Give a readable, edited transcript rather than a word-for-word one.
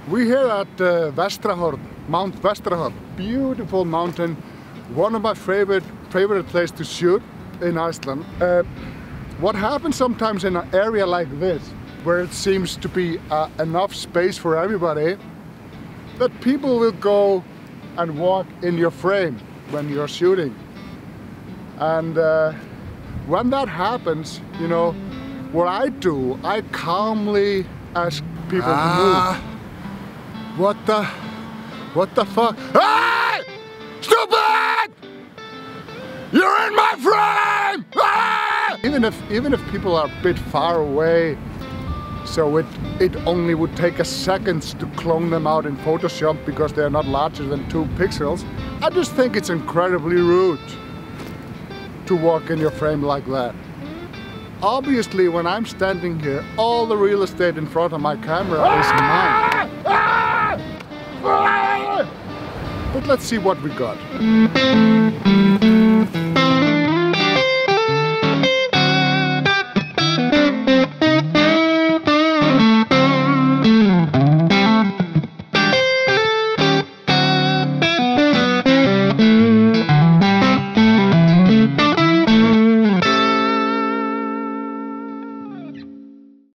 We're here at Vestrahorn, Mount Vestrahorn. Beautiful mountain. One of my favorite places to shoot in Iceland. What happens sometimes in an area like this, where it seems to be enough space for everybody, that people will go and walk in your frame when you're shooting. And when that happens, you know, what I do, I calmly ask people to move. What the fuck? Hey! Stupid! You're in my frame! Ah! Even if people are a bit far away, so it only would take a second to clone them out in Photoshop because they're not larger than 2 pixels, I just think it's incredibly rude to walk in your frame like that. Obviously, when I'm standing here, all the real estate in front of my camera is mine. But let's see what we got.